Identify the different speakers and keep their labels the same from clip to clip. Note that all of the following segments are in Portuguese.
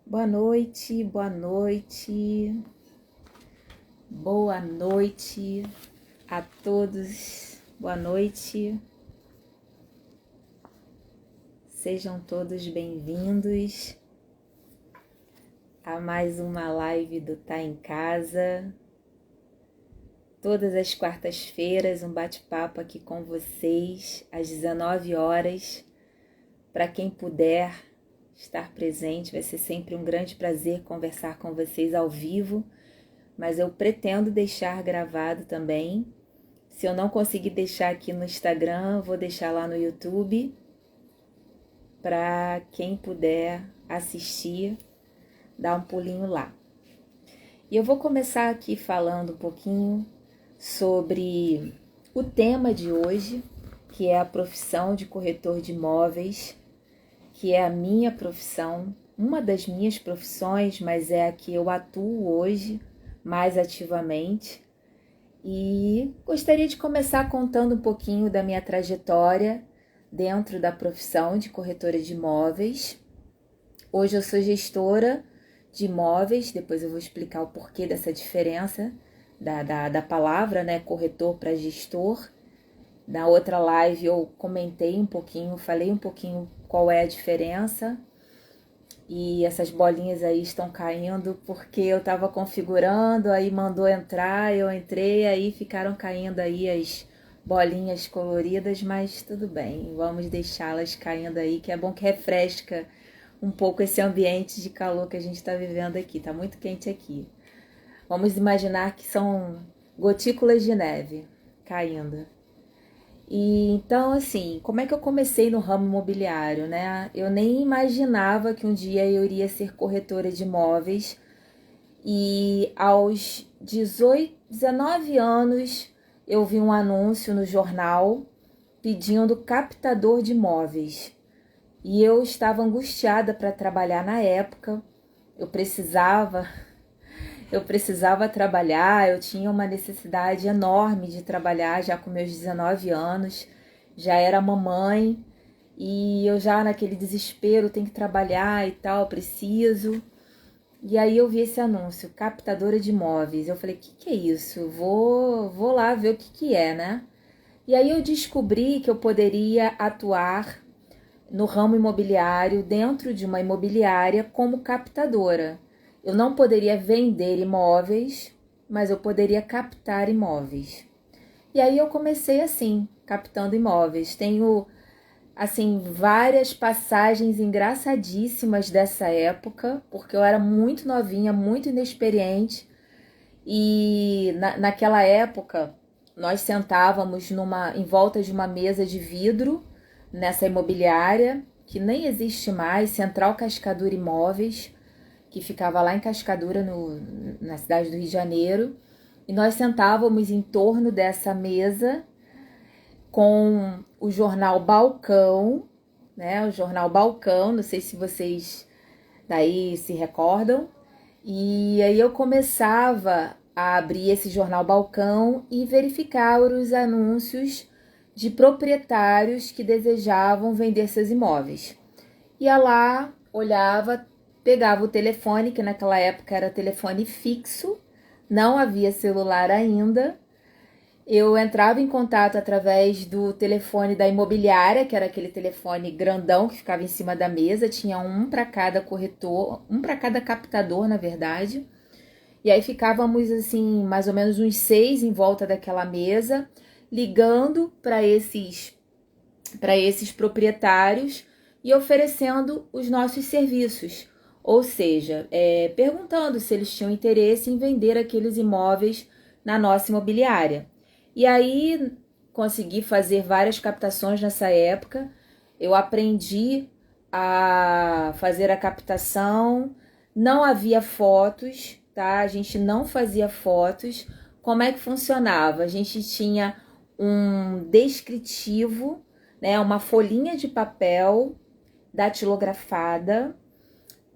Speaker 1: Boa noite, boa noite, boa noite a todos, boa noite, sejam todos bem-vindos a mais uma live do Tá em Casa. Todas as quartas-feiras, um bate-papo aqui com vocês às 19 horas. Para quem puder estar presente, vai ser sempre um grande prazer conversar com vocês ao vivo, mas eu pretendo deixar gravado também. Se eu não conseguir deixar aqui no Instagram, vou deixar lá no YouTube, para quem puder assistir, dar um pulinho lá. E eu vou começar aqui falando um pouquinho sobre o tema de hoje, que é a profissão de corretor de imóveis, que é a minha profissão, uma das minhas profissões, mas é a que eu atuo hoje mais ativamente. E gostaria de começar contando um pouquinho da minha trajetória dentro da profissão de corretora de imóveis. Hoje eu sou gestora de imóveis, depois eu vou explicar o porquê dessa diferença da palavra, né, corretor para gestor. Na outra live eu comentei um pouquinho, falei um pouquinho qual é a diferença. E essas bolinhas aí estão caindo porque eu estava configurando, aí mandou entrar, eu entrei, aí ficaram caindo aí as bolinhas coloridas, mas tudo bem, vamos deixá-las caindo aí, que é bom que refresca um pouco esse ambiente de calor que a gente está vivendo aqui, tá muito quente aqui. Vamos imaginar que são gotículas de neve caindo. E então, assim, como é que eu comecei no ramo imobiliário, né? Eu nem imaginava que um dia eu iria ser corretora de imóveis. E aos 19 anos eu vi um anúncio no jornal pedindo captador de imóveis. E eu estava angustiada para trabalhar na época. Eu precisava trabalhar, eu tinha uma necessidade enorme de trabalhar já com meus 19 anos, já era mamãe e eu já naquele desespero, tenho que trabalhar e tal, preciso. E aí eu vi esse anúncio, captadora de imóveis. Eu falei, que é isso? Vou lá ver o que é, né? E aí eu descobri que eu poderia atuar no ramo imobiliário, dentro de uma imobiliária, como captadora. Eu não poderia vender imóveis, mas eu poderia captar imóveis. E aí eu comecei assim, captando imóveis. Tenho, assim, várias passagens engraçadíssimas dessa época, porque eu era muito novinha, muito inexperiente. E naquela época, nós sentávamos em volta de uma mesa de vidro, nessa imobiliária, que nem existe mais, Central Cascadura Imóveis, que ficava lá em Cascadura, na cidade do Rio de Janeiro. E nós sentávamos em torno dessa mesa com o jornal Balcão, né? O jornal Balcão, não sei se vocês daí se recordam. E aí eu começava a abrir esse jornal Balcão e verificar os anúncios de proprietários que desejavam vender seus imóveis. Ia lá, olhava, pegava o telefone, que naquela época era telefone fixo, não havia celular ainda. Eu entrava em contato através do telefone da imobiliária, que era aquele telefone grandão que ficava em cima da mesa, tinha um para cada corretor, um para cada captador, na verdade. E aí ficávamos assim, mais ou menos uns 6 em volta daquela mesa, ligando para esses proprietários e oferecendo os nossos serviços. Ou seja, perguntando se eles tinham interesse em vender aqueles imóveis na nossa imobiliária. E aí consegui fazer várias captações nessa época. Eu aprendi a fazer a captação. Não havia fotos, tá? A gente não fazia fotos. Como é que funcionava? A gente tinha um descritivo, né? Uma folhinha de papel datilografada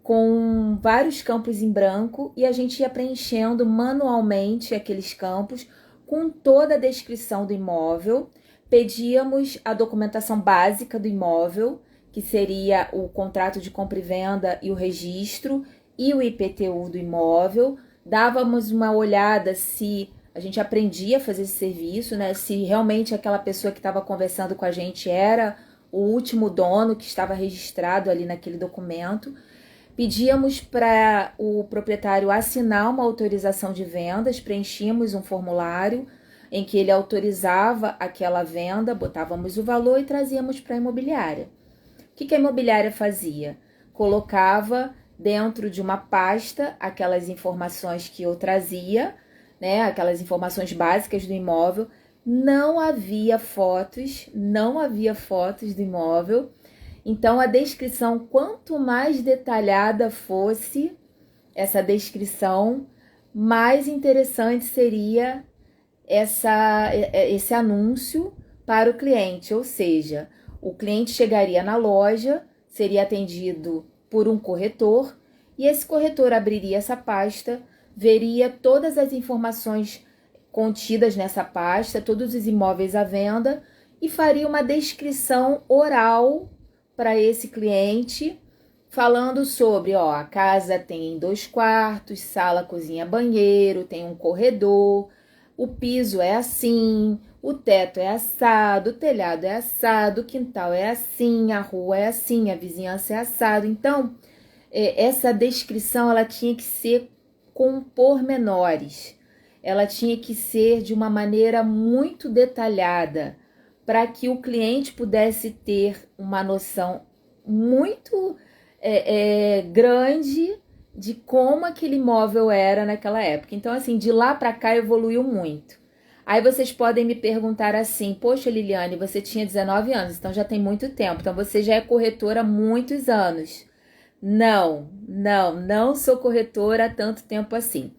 Speaker 1: com vários campos em branco e a gente ia preenchendo manualmente aqueles campos com toda a descrição do imóvel. Pedíamos a documentação básica do imóvel, que seria o contrato de compra e venda e o registro, e o IPTU do imóvel, dávamos uma olhada se a gente aprendia a fazer esse serviço, né? Se realmente aquela pessoa que estava conversando com a gente era o último dono que estava registrado ali naquele documento. Pedíamos para o proprietário assinar uma autorização de vendas, preenchíamos um formulário em que ele autorizava aquela venda, botávamos o valor e trazíamos para a imobiliária. O que a imobiliária fazia? Colocava dentro de uma pasta aquelas informações que eu trazia, né, aquelas informações básicas do imóvel. Não havia fotos do imóvel. Então, a descrição, quanto mais detalhada fosse essa descrição, mais interessante seria esse anúncio para o cliente. Ou seja, o cliente chegaria na loja, seria atendido por um corretor, e esse corretor abriria essa pasta, veria todas as informações contidas nessa pasta, todos os imóveis à venda, e faria uma descrição oral para esse cliente, falando sobre, a casa tem 2 quartos, sala, cozinha, banheiro, tem um corredor, o piso é assim, o teto é assado, o telhado é assado, o quintal é assim, a rua é assim, a vizinhança é assado. Então, essa descrição ela tinha que ser com pormenores, ela tinha que ser de uma maneira muito detalhada, para que o cliente pudesse ter uma noção muito grande de como aquele imóvel era naquela época. Então, assim, de lá para cá evoluiu muito. Aí vocês podem me perguntar assim, poxa, Liliane, você tinha 19 anos, então já tem muito tempo, então você já é corretora há muitos anos. Não sou corretora há tanto tempo assim.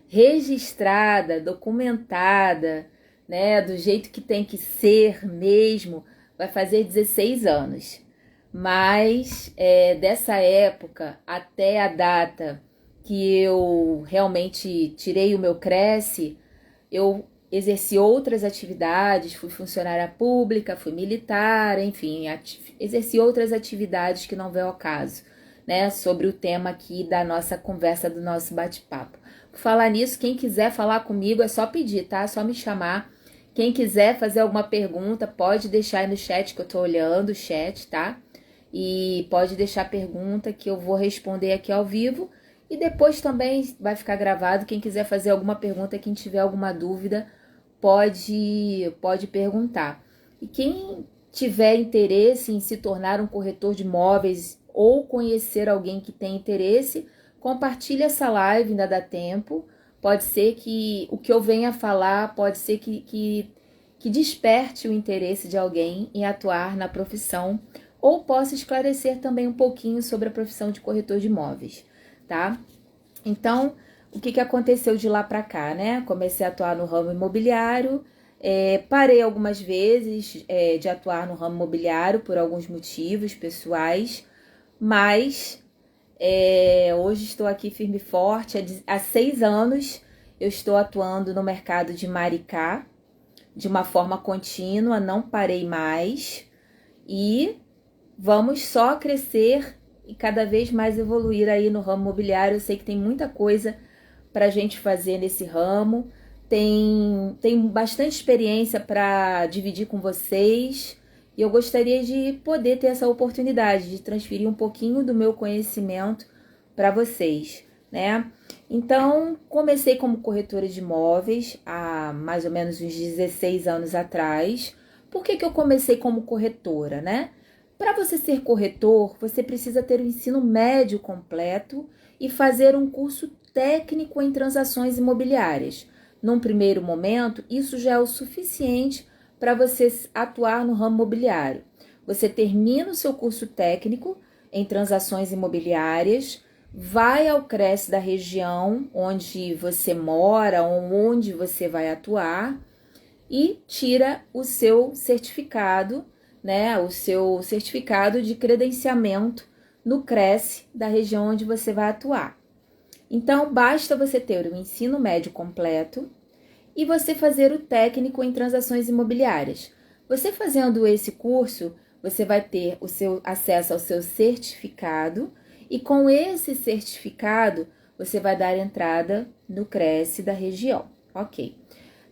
Speaker 1: Registrada, documentada, né, do jeito que tem que ser mesmo, vai fazer 16 anos. Mas dessa época até a data que eu realmente tirei o meu Cresce, eu exerci outras atividades, fui funcionária pública, fui militar, enfim, exerci outras atividades que não veio ao caso, né, sobre o tema aqui da nossa conversa, do nosso bate-papo. Por falar nisso, quem quiser falar comigo é só pedir, tá? É só me chamar. Quem quiser fazer alguma pergunta, pode deixar aí no chat, que eu tô olhando o chat, tá? E pode deixar pergunta que eu vou responder aqui ao vivo. E depois também vai ficar gravado. Quem quiser fazer alguma pergunta, quem tiver alguma dúvida, pode perguntar. E quem tiver interesse em se tornar um corretor de imóveis ou conhecer alguém que tem interesse, compartilhe essa live, ainda dá tempo. Pode ser que o que eu venha falar, pode ser que desperte o interesse de alguém em atuar na profissão, ou possa esclarecer também um pouquinho sobre a profissão de corretor de imóveis, tá? Então, o que aconteceu de lá para cá, né? Comecei a atuar no ramo imobiliário, parei algumas vezes de atuar no ramo imobiliário por alguns motivos pessoais, mas hoje estou aqui firme e forte. Há 6 anos eu estou atuando no mercado de Maricá de uma forma contínua, não parei mais e vamos só crescer e cada vez mais evoluir aí no ramo imobiliário. Eu sei que tem muita coisa para a gente fazer nesse ramo, tem bastante experiência para dividir com vocês. E eu gostaria de poder ter essa oportunidade de transferir um pouquinho do meu conhecimento para vocês, né? Então, comecei como corretora de imóveis há mais ou menos uns 16 anos atrás. Por que eu comecei como corretora, né? Para você ser corretor, você precisa ter o ensino médio completo e fazer um curso técnico em transações imobiliárias. Num primeiro momento, isso já é o suficiente para você atuar no ramo imobiliário. Você termina o seu curso técnico em transações imobiliárias, vai ao Cresce da região onde você mora ou onde você vai atuar e tira o seu certificado, né? O seu certificado de credenciamento no Cresce da região onde você vai atuar. Então, basta você ter o ensino médio completo e você fazer o técnico em transações imobiliárias. Você fazendo esse curso, você vai ter o seu acesso ao seu certificado E com esse certificado, você vai dar entrada no Cresce da região, ok?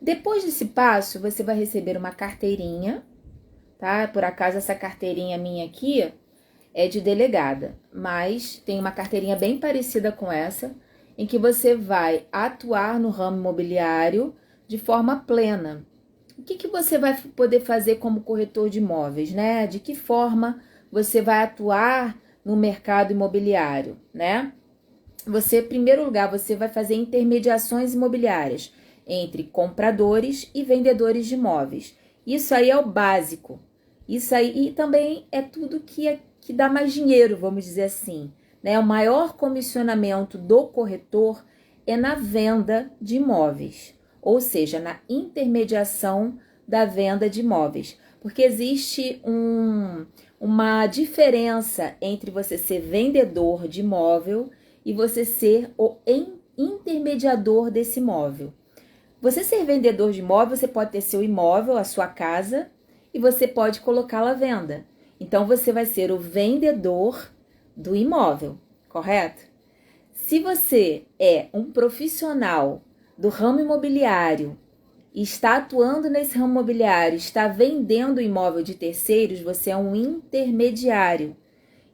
Speaker 1: Depois desse passo, você vai receber uma carteirinha, tá? Por acaso, essa carteirinha minha aqui é de delegada, mas tem uma carteirinha bem parecida com essa, em que você vai atuar no ramo imobiliário de forma plena. O que você vai poder fazer como corretor de imóveis, né? De que forma você vai atuar no mercado imobiliário, né? Você, em primeiro lugar, você vai fazer intermediações imobiliárias entre compradores e vendedores de imóveis. Isso aí é o básico. Isso aí e também é tudo que dá mais dinheiro, vamos dizer assim, né? O maior comissionamento do corretor é na venda de imóveis, ou seja, na intermediação da venda de imóveis, porque existe uma diferença entre você ser vendedor de imóvel e você ser o intermediador desse imóvel. Você ser vendedor de imóvel, você pode ter seu imóvel, a sua casa, e você pode colocá-la à venda. Então, você vai ser o vendedor do imóvel, correto? Se você é um profissional do ramo imobiliário e está atuando nesse ramo imobiliário, está vendendo imóvel de terceiros, você é um intermediário.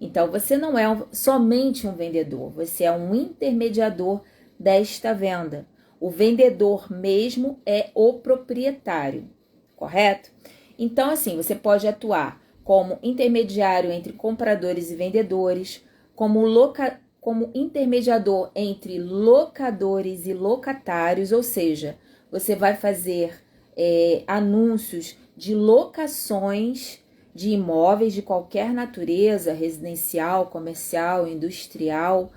Speaker 1: Então, você não é somente um vendedor, você é um intermediador desta venda. O vendedor mesmo é o proprietário, correto? Então, assim, você pode atuar como intermediário entre compradores e vendedores, como intermediador entre locadores e locatários, ou seja, você vai fazer anúncios de locações de imóveis de qualquer natureza, residencial, comercial, industrial,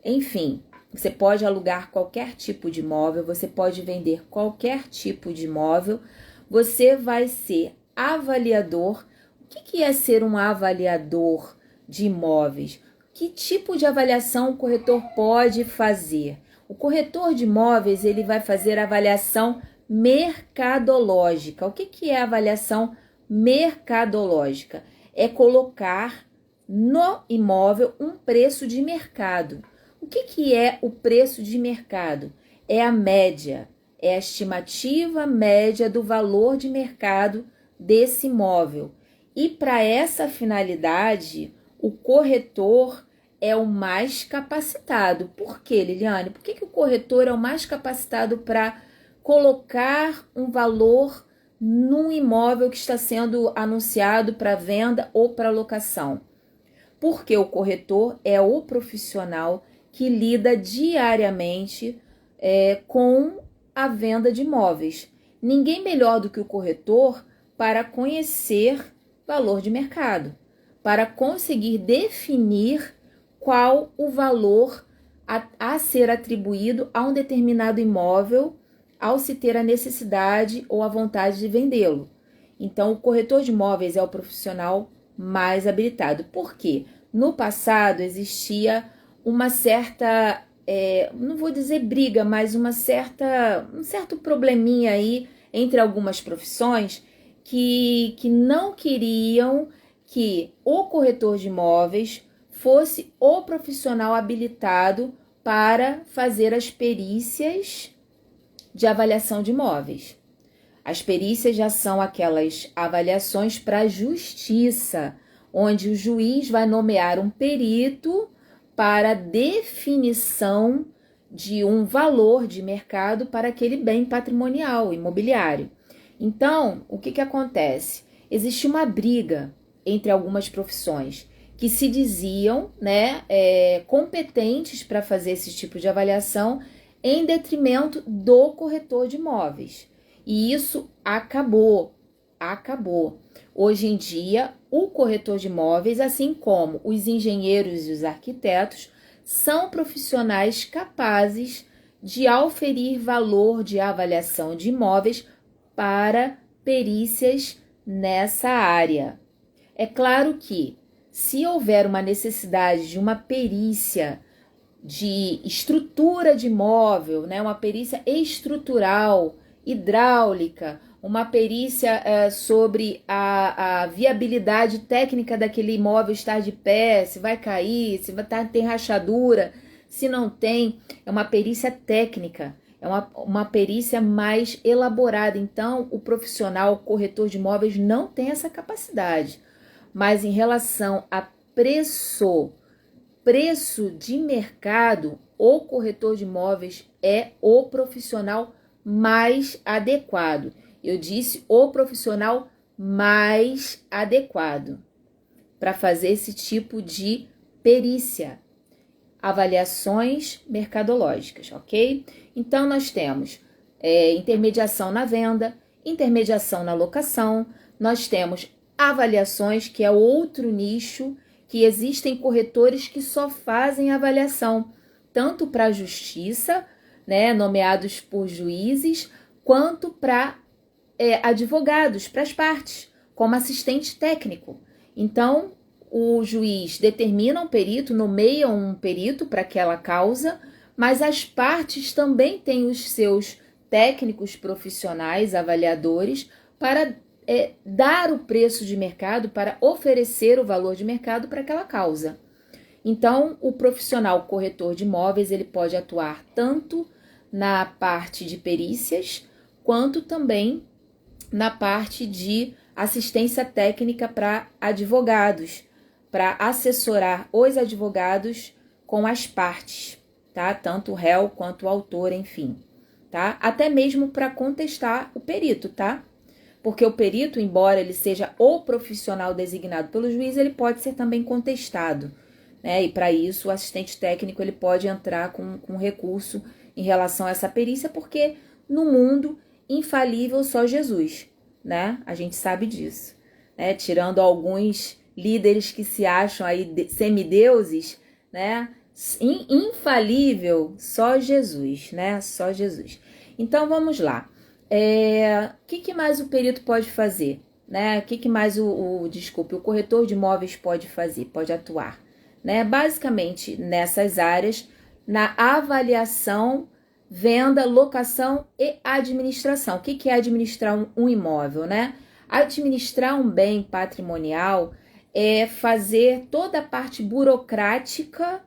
Speaker 1: enfim. Você pode alugar qualquer tipo de imóvel, você pode vender qualquer tipo de imóvel, você vai ser avaliador. O que é ser um avaliador de imóveis? Que tipo de avaliação o corretor pode fazer? O corretor de imóveis, ele vai fazer avaliação mercadológica. O que é avaliação mercadológica? É colocar no imóvel um preço de mercado. O que é o preço de mercado? É a média, é a estimativa média do valor de mercado desse imóvel. E para essa finalidade, o corretor é o mais capacitado. Por quê, Liliane? Por que o corretor é o mais capacitado para colocar um valor num imóvel que está sendo anunciado para venda ou para locação? Porque o corretor é o profissional que lida diariamente com a venda de imóveis. Ninguém melhor do que o corretor para conhecer valor de mercado, para conseguir definir qual o valor a ser atribuído a um determinado imóvel ao se ter a necessidade ou a vontade de vendê-lo. Então, o corretor de imóveis é o profissional mais habilitado. Por quê? No passado existia uma certa, não vou dizer briga, mas um certo probleminha aí entre algumas profissões que não queriam que o corretor de imóveis fosse o profissional habilitado para fazer as perícias de avaliação de imóveis. As perícias já são aquelas avaliações para a justiça, onde o juiz vai nomear um perito para definição de um valor de mercado para aquele bem patrimonial imobiliário. Então, o que acontece? Existe uma briga entre algumas profissões que se diziam, competentes para fazer esse tipo de avaliação em detrimento do corretor de imóveis. E isso acabou. Hoje em dia, o corretor de imóveis, assim como os engenheiros e os arquitetos, são profissionais capazes de auferir valor de avaliação de imóveis para perícias nessa área. É claro que, se houver uma necessidade de uma perícia de estrutura de imóvel, uma perícia estrutural, hidráulica, uma perícia sobre a viabilidade técnica daquele imóvel estar de pé, se vai cair, se tem rachadura, se não tem. É uma perícia técnica, é uma perícia mais elaborada. Então, o profissional, o corretor de imóveis, não tem essa capacidade. Mas em relação a preço de mercado, o corretor de imóveis é o profissional mais adequado. Eu disse o profissional mais adequado para fazer esse tipo de perícia. Avaliações mercadológicas, ok? Então, nós temos intermediação na venda, intermediação na locação, nós temos avaliações, que é outro nicho, que existem corretores que só fazem avaliação, tanto para a justiça, né, nomeados por juízes, quanto para advogados, para as partes, como assistente técnico. Então, o juiz determina um perito, nomeia um perito para aquela causa, mas as partes também têm os seus técnicos profissionais, avaliadores, para dar o preço de mercado, para oferecer o valor de mercado para aquela causa. Então, o profissional corretor de imóveis, ele pode atuar tanto na parte de perícias, quanto também na parte de assistência técnica para advogados, para assessorar os advogados com as partes, tá? Tanto o réu quanto o autor, enfim, tá? Até mesmo para contestar o perito, tá? Porque o perito, embora ele seja o profissional designado pelo juiz, ele pode ser também contestado, né? E para isso o assistente técnico ele pode entrar com recurso em relação a essa perícia, porque no mundo infalível só Jesus, né? A gente sabe disso, né? Tirando alguns líderes que se acham aí semideuses, né? Infalível só Jesus, né? Só Jesus. Então vamos lá. O que mais o perito pode fazer, né? O que mais o corretor de imóveis pode fazer, pode atuar, né? Basicamente nessas áreas, na avaliação, venda, locação e administração. O que é administrar um imóvel, né? Administrar um bem patrimonial é fazer toda a parte burocrática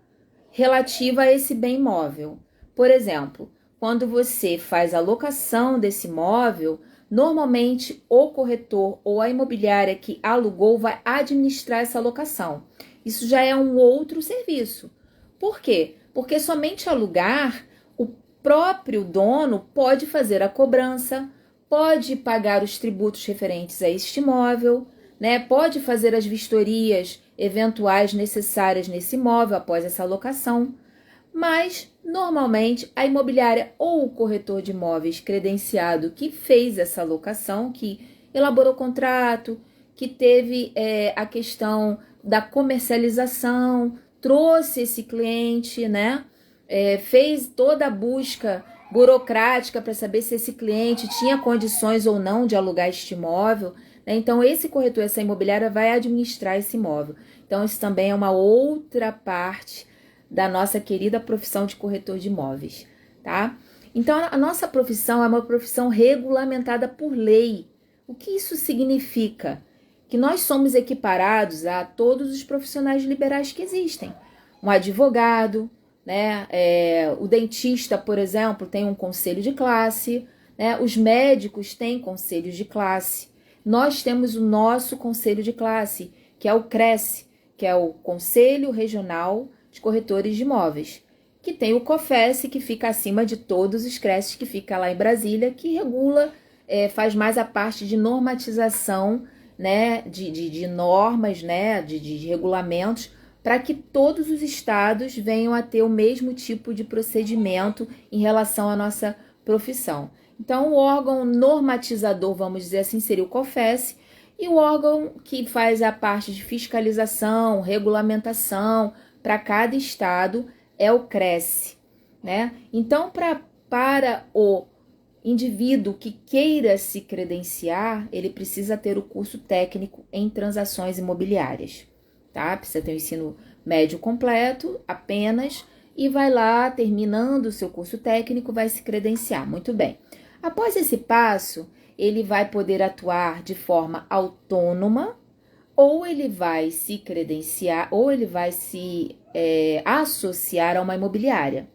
Speaker 1: relativa a esse bem imóvel. Por exemplo, quando você faz a locação desse imóvel, normalmente o corretor ou a imobiliária que alugou vai administrar essa locação. Isso já é um outro serviço. Por quê? Porque somente alugar, o próprio dono pode fazer a cobrança, pode pagar os tributos referentes a este imóvel, né? Pode fazer as vistorias eventuais necessárias nesse imóvel após essa locação. Mas, normalmente, a imobiliária ou o corretor de imóveis credenciado que fez essa locação, que elaborou o contrato, que teve a questão da comercialização, trouxe esse cliente, né? Fez toda a busca burocrática para saber se esse cliente tinha condições ou não de alugar este imóvel, né? Então, esse corretor, essa imobiliária vai administrar esse imóvel. Então, isso também é uma outra parte da nossa querida profissão de corretor de imóveis, tá? Então, a nossa profissão é uma profissão regulamentada por lei. O que isso significa? Que nós somos equiparados a todos os profissionais liberais que existem. Um advogado, né? O dentista, por exemplo, tem um conselho de classe, né? Os médicos têm conselhos de classe. Nós temos o nosso conselho de classe, que é o CRES, que é o Conselho Regional de Corretores de Imóveis, que tem o COFES, que fica acima de todos os CRES, que fica lá em Brasília, que regula, faz mais a parte de normatização, né, de normas, né, de regulamentos, para que todos os estados venham a ter o mesmo tipo de procedimento em relação à nossa profissão. Então, o órgão normatizador, vamos dizer assim, seria o COFES, e o órgão que faz a parte de fiscalização, regulamentação para cada estado é o CRES, né? Então, para o indivíduo que queira se credenciar, ele precisa ter o curso técnico em transações imobiliárias, tá? Precisa ter o ensino médio completo apenas e vai lá, terminando o seu curso técnico, vai se credenciar. Muito bem. Após esse passo, ele vai poder atuar de forma autônoma, ou ele vai se credenciar, ou ele vai se associar a uma imobiliária,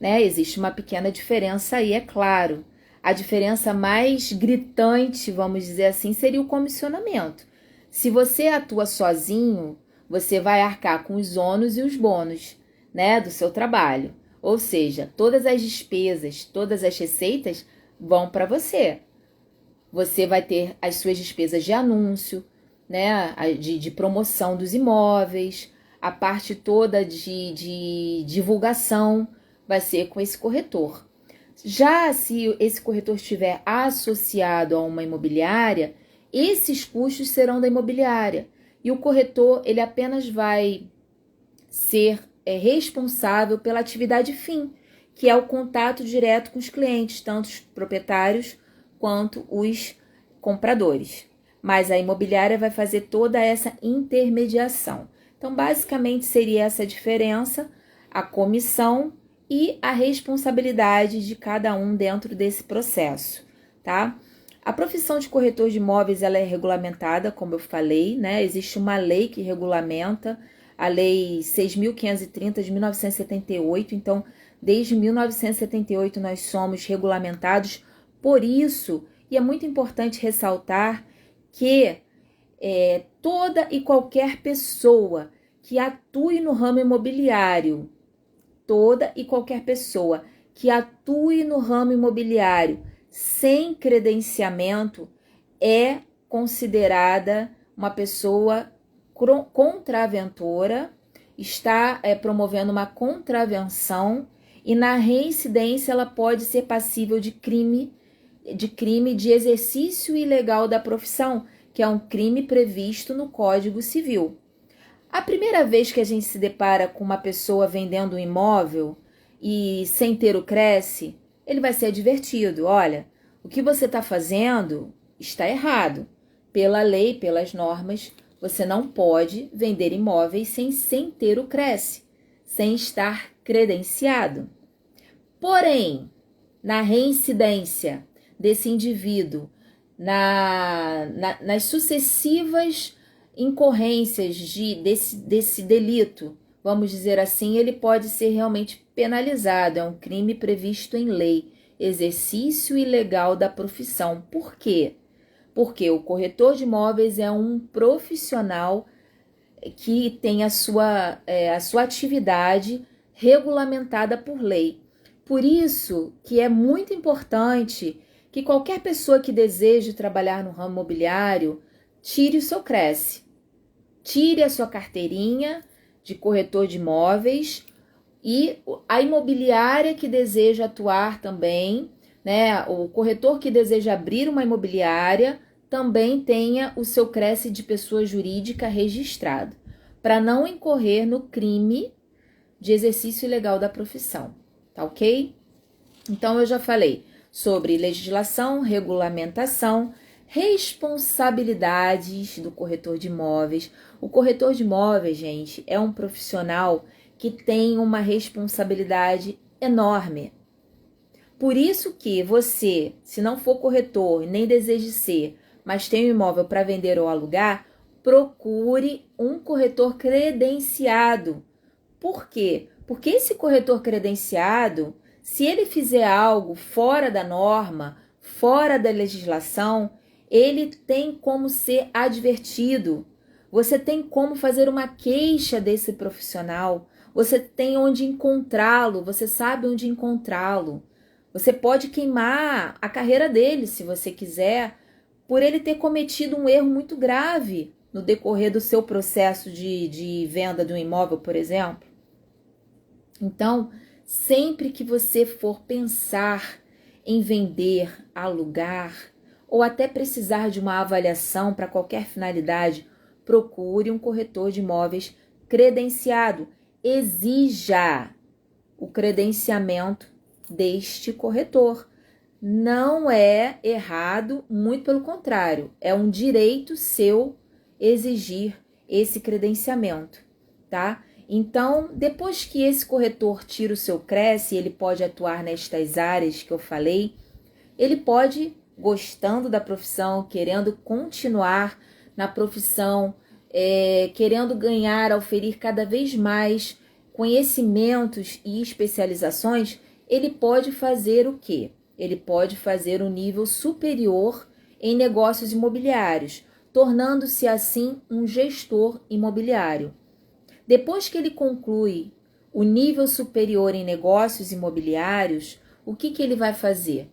Speaker 1: né? Existe uma pequena diferença aí, é claro. A diferença mais gritante, vamos dizer assim, seria o comissionamento. Se você atua sozinho, você vai arcar com os ônus e os bônus, né, do seu trabalho. Ou seja, todas as despesas, todas as receitas vão para você. Você vai ter as suas despesas de anúncio, né, de promoção dos imóveis, a parte toda de divulgação vai ser com esse corretor. Já se esse corretor estiver associado a uma imobiliária, esses custos serão da imobiliária. E o corretor, ele apenas vai ser responsável pela atividade fim, que é o contato direto com os clientes, tanto os proprietários quanto os compradores. Mas a imobiliária vai fazer toda essa intermediação. Então, basicamente, seria essa diferença, a comissão e a responsabilidade de cada um dentro desse processo, tá? A profissão de corretor de imóveis, ela é regulamentada, como eu falei, né? Existe uma lei que regulamenta, a Lei 6.530 de 1978. Então, desde 1978 nós somos regulamentados por isso, e é muito importante ressaltar que toda e qualquer pessoa que atue no ramo imobiliário, toda e qualquer pessoa que atue no ramo imobiliário sem credenciamento é considerada uma pessoa contraventora, está promovendo uma contravenção, e na reincidência ela pode ser passível de crime de exercício ilegal da profissão, que é um crime previsto no Código Civil. A primeira vez que a gente se depara com uma pessoa vendendo um imóvel e sem ter o Cresce, ele vai ser advertido: olha, o que você está fazendo está errado. Pela lei, pelas normas, você não pode vender imóveis sem ter o Cresce, sem estar credenciado. Porém, na reincidência desse indivíduo, nas sucessivas incorrências desse delito, vamos dizer assim, ele pode ser realmente penalizado. É um crime previsto em lei, exercício ilegal da profissão. Por quê? Porque o corretor de imóveis é um profissional que tem a sua atividade regulamentada por lei. Por isso que é muito importante que qualquer pessoa que deseje trabalhar no ramo imobiliário tire o seu Cresce, tire a sua carteirinha de corretor de imóveis, e a imobiliária que deseja atuar também, né, o corretor que deseja abrir uma imobiliária também tenha o seu Cresce de pessoa jurídica registrado, para não incorrer no crime de exercício ilegal da profissão, tá ok? Então, eu já falei sobre legislação, regulamentação, responsabilidades do corretor de imóveis. O corretor de imóveis, gente, é um profissional que tem uma responsabilidade enorme. Por isso que você, se não for corretor e nem deseja ser, mas tem um imóvel para vender ou alugar, procure um corretor credenciado. Por quê? Porque esse corretor credenciado, se ele fizer algo fora da norma, fora da legislação, ele tem como ser advertido. Você tem como fazer uma queixa desse profissional. Você tem onde encontrá-lo, você sabe onde encontrá-lo. Você pode queimar a carreira dele, se você quiser, por ele ter cometido um erro muito grave no decorrer do seu processo de venda de um imóvel, por exemplo. Então, sempre que você for pensar em vender, alugar, ou até precisar de uma avaliação para qualquer finalidade, procure um corretor de imóveis credenciado. Exija o credenciamento deste corretor. Não é errado, muito pelo contrário, é um direito seu exigir esse credenciamento, tá? Então, depois que esse corretor tira o seu Cresce, ele pode atuar nestas áreas que eu falei, ele pode gostando da profissão, querendo continuar na profissão, querendo ganhar, oferir cada vez mais conhecimentos e especializações, ele pode fazer o quê? Ele pode fazer um nível superior em negócios imobiliários, tornando-se assim um gestor imobiliário. Depois que ele conclui o nível superior em negócios imobiliários, o que ele vai fazer?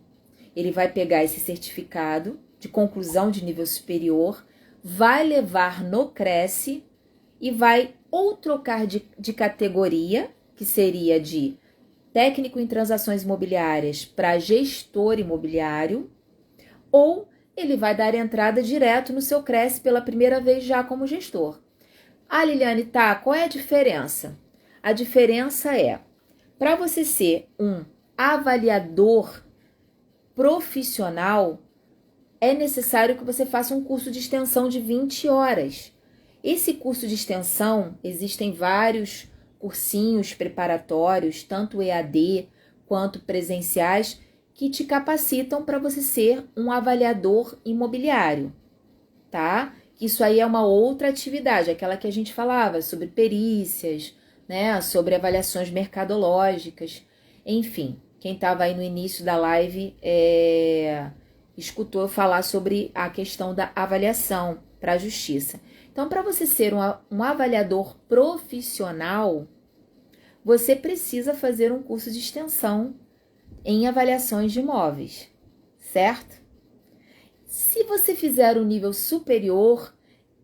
Speaker 1: Ele vai pegar esse certificado de conclusão de nível superior, vai levar no Cresce e vai ou trocar de categoria, que seria de técnico em transações imobiliárias para gestor imobiliário, ou ele vai dar entrada direto no seu Cresce pela primeira vez já como gestor. Ah, Liliane, tá, qual é a diferença? A diferença é, para você ser um avaliador profissional, é necessário que você faça um curso de extensão de 20 horas. Esse curso de extensão, existem vários cursinhos preparatórios, tanto EAD quanto presenciais, que te capacitam para você ser um avaliador imobiliário, tá? Isso aí é uma outra atividade, aquela que a gente falava sobre perícias, né? Sobre avaliações mercadológicas, enfim. Quem estava aí no início da live escutou falar sobre a questão da avaliação para a justiça. Então, para você ser um avaliador profissional, você precisa fazer um curso de extensão em avaliações de imóveis, certo? Se você fizer o nível superior,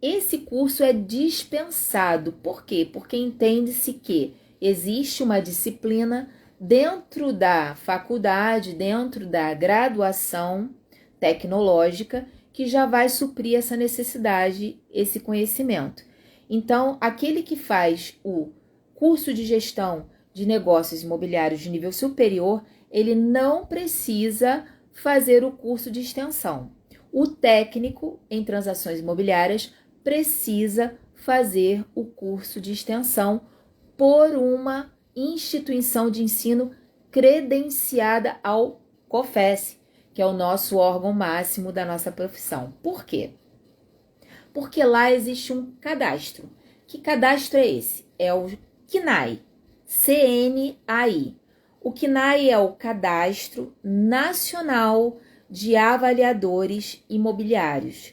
Speaker 1: esse curso é dispensado. Por quê? Porque entende-se que existe uma disciplina dentro da faculdade, dentro da graduação tecnológica, que já vai suprir essa necessidade, esse conhecimento. Então, aquele que faz o curso de gestão de negócios imobiliários de nível superior, ele não precisa fazer o curso de extensão. O técnico em transações imobiliárias precisa fazer o curso de extensão por uma instituição de ensino credenciada ao COFES, que é o nosso órgão máximo da nossa profissão. Por quê? Porque lá existe um cadastro. Que cadastro é esse? É o CNAI, CNAI. O CNAI é o Cadastro Nacional de Avaliadores Imobiliários.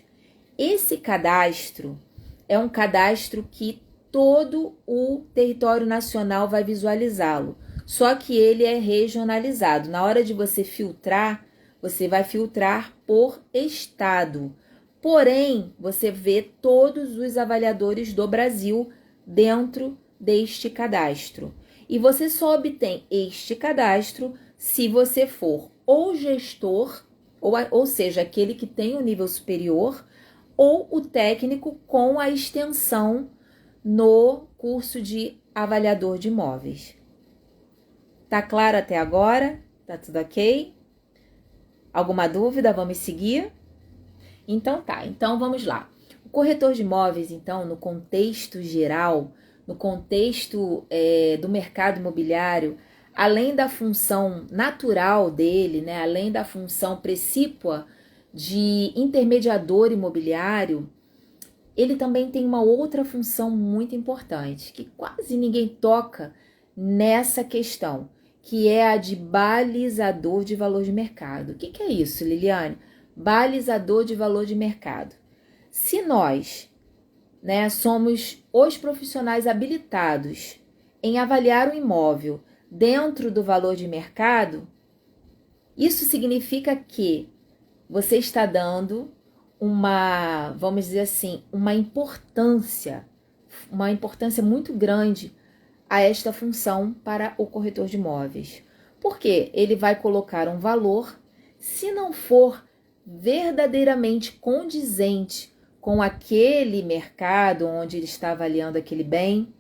Speaker 1: Esse cadastro é um cadastro que todo o território nacional vai visualizá-lo, só que ele é regionalizado. Na hora de você filtrar, você vai filtrar por estado. Porém, você vê todos os avaliadores do Brasil dentro deste cadastro. E você só obtém este cadastro se você for ou gestor, ou seja, aquele que tem o nível superior, ou o técnico com a extensão no curso de avaliador de imóveis. Tá claro até agora? Tá tudo ok? Alguma dúvida? Vamos seguir? Então tá, então vamos lá. O corretor de imóveis, então, no contexto geral, no contexto do mercado imobiliário, além da função natural dele, né, além da função precípua de intermediador imobiliário, ele também tem uma outra função muito importante, que quase ninguém toca nessa questão, que é a de balizador de valor de mercado. O que é isso, Liliane? Balizador de valor de mercado. Se nós, né, somos os profissionais habilitados em avaliar o imóvel dentro do valor de mercado, isso significa que você está dando uma, vamos dizer assim, uma importância muito grande a esta função para o corretor de imóveis. Porque ele vai colocar um valor, se não for verdadeiramente condizente com aquele mercado onde ele está avaliando aquele bem,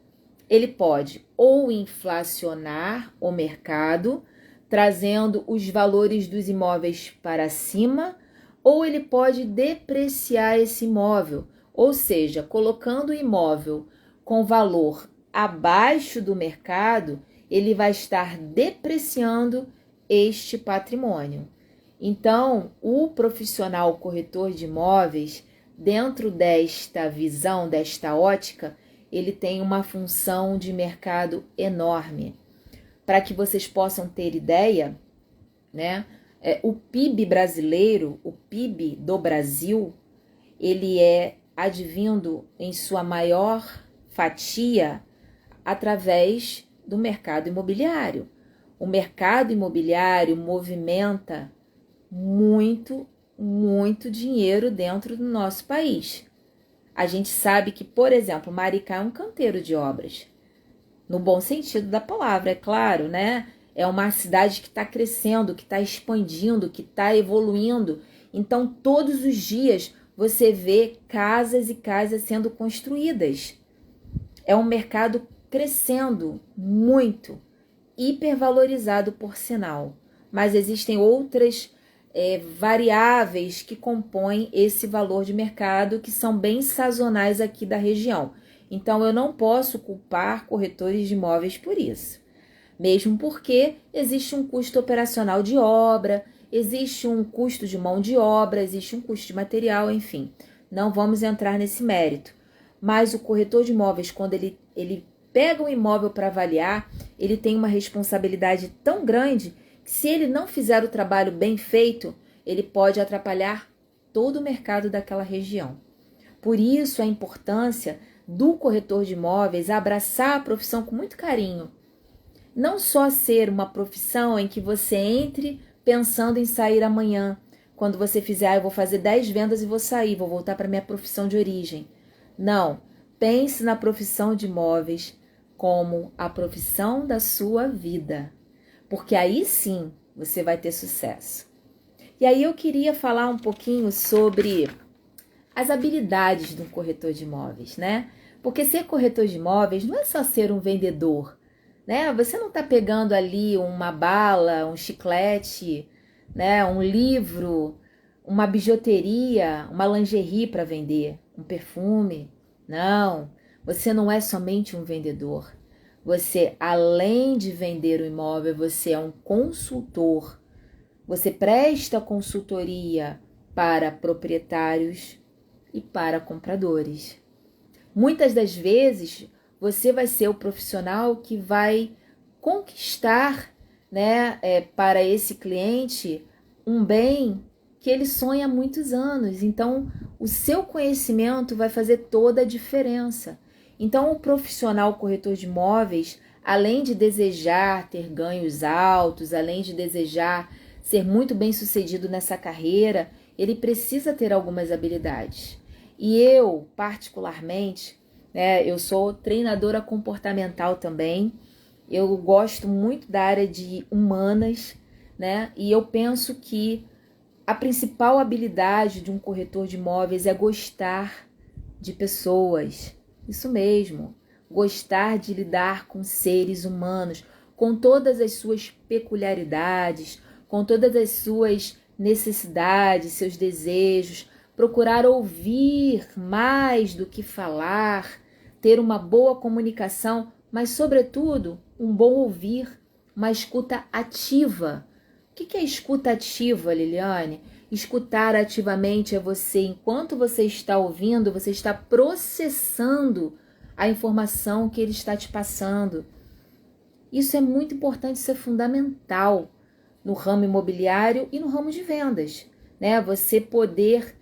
Speaker 1: ele pode ou inflacionar o mercado, trazendo os valores dos imóveis para cima, ou ele pode depreciar esse imóvel, ou seja, colocando o imóvel com valor abaixo do mercado, ele vai estar depreciando este patrimônio. Então, o profissional corretor de imóveis, dentro desta visão, desta ótica, ele tem uma função de mercado enorme. Para que vocês possam ter ideia, né? O PIB brasileiro, o PIB do Brasil, ele é advindo em sua maior fatia através do mercado imobiliário. O mercado imobiliário movimenta muito, muito dinheiro dentro do nosso país. A gente sabe que, por exemplo, Maricá é um canteiro de obras. No bom sentido da palavra, é claro, né? É uma cidade que está crescendo, que está expandindo, que está evoluindo. Então, todos os dias você vê casas e casas sendo construídas. É um mercado crescendo muito, hipervalorizado por sinal. Mas existem outras variáveis que compõem esse valor de mercado que são bem sazonais aqui da região. Então, eu não posso culpar corretores de imóveis por isso. Mesmo porque existe um custo operacional de obra, existe um custo de mão de obra, existe um custo de material, enfim. Não vamos entrar nesse mérito. Mas o corretor de imóveis, quando ele pega um imóvel para avaliar, ele tem uma responsabilidade tão grande que, se ele não fizer o trabalho bem feito, ele pode atrapalhar todo o mercado daquela região. Por isso, a importância do corretor de imóveis abraçar a profissão com muito carinho. Não só ser uma profissão em que você entre pensando em sair amanhã. Quando você fizer, eu vou fazer 10 vendas e vou sair, vou voltar para minha profissão de origem. Não, pense na profissão de imóveis como a profissão da sua vida, porque aí sim você vai ter sucesso. E aí eu queria falar um pouquinho sobre as habilidades de um corretor de imóveis, né? Porque ser corretor de imóveis não é só ser um vendedor, né? Você não está pegando ali uma bala, um chiclete, né? Um livro, uma bijuteria, uma lingerie para vender, um perfume. Não, você não é somente um vendedor. Você, além de vender o imóvel, você é um consultor. Você presta consultoria para proprietários e para compradores. Muitas das vezes, você vai ser o profissional que vai conquistar, né, para esse cliente um bem que ele sonha há muitos anos. Então, o seu conhecimento vai fazer toda a diferença. Então, o profissional corretor de imóveis, além de desejar ter ganhos altos, além de desejar ser muito bem sucedido nessa carreira, ele precisa ter algumas habilidades. E eu, particularmente, né, eu sou treinadora comportamental também. Eu gosto muito da área de humanas, né? E eu penso que a principal habilidade de um corretor de imóveis é gostar de pessoas. Isso mesmo, gostar de lidar com seres humanos, com todas as suas peculiaridades, com todas as suas necessidades, seus desejos, procurar ouvir mais do que falar, ter uma boa comunicação, mas, sobretudo, um bom ouvir, uma escuta ativa. O que é escuta ativa, Liliane? Escutar ativamente é você, enquanto você está ouvindo, você está processando a informação que ele está te passando. Isso é muito importante, isso é fundamental no ramo imobiliário e no ramo de vendas, né? Você poder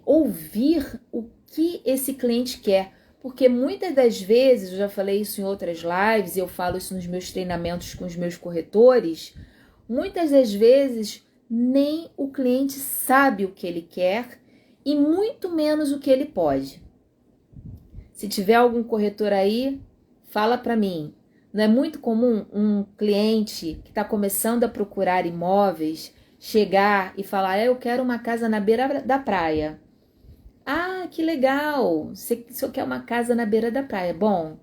Speaker 1: ouvir o que esse cliente quer, porque muitas das vezes, eu já falei isso em outras lives, eu falo isso nos meus treinamentos com os meus corretores, muitas das vezes nem o cliente sabe o que ele quer e muito menos o que ele pode. Se tiver algum corretor aí, fala para mim. Não é muito comum um cliente que está começando a procurar imóveis chegar e falar: eu quero uma casa na beira da praia. Ah, que legal! Você quer uma casa na beira da praia? Bom,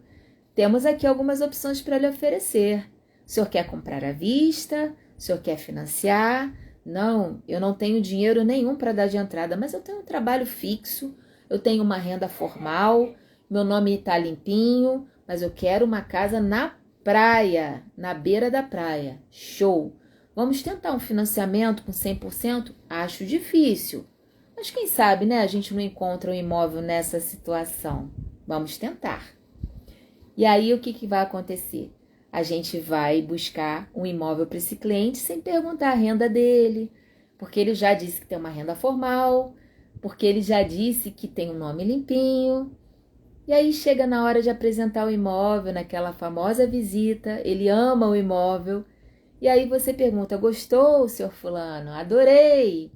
Speaker 1: temos aqui algumas opções para lhe oferecer. O senhor quer comprar à vista? O senhor quer financiar? Não, eu não tenho dinheiro nenhum para dar de entrada, mas eu tenho um trabalho fixo, eu tenho uma renda formal, meu nome está limpinho, mas eu quero uma casa na praia, na beira da praia. Show! Vamos tentar um financiamento com 100%? Acho difícil. Mas quem sabe, né, a gente não encontra um imóvel nessa situação. Vamos tentar. E aí o que vai acontecer? A gente vai buscar um imóvel para esse cliente sem perguntar a renda dele, porque ele já disse que tem uma renda formal, porque ele já disse que tem um nome limpinho. E aí chega na hora de apresentar o imóvel, naquela famosa visita, ele ama o imóvel. E aí você pergunta: gostou, senhor fulano? Adorei!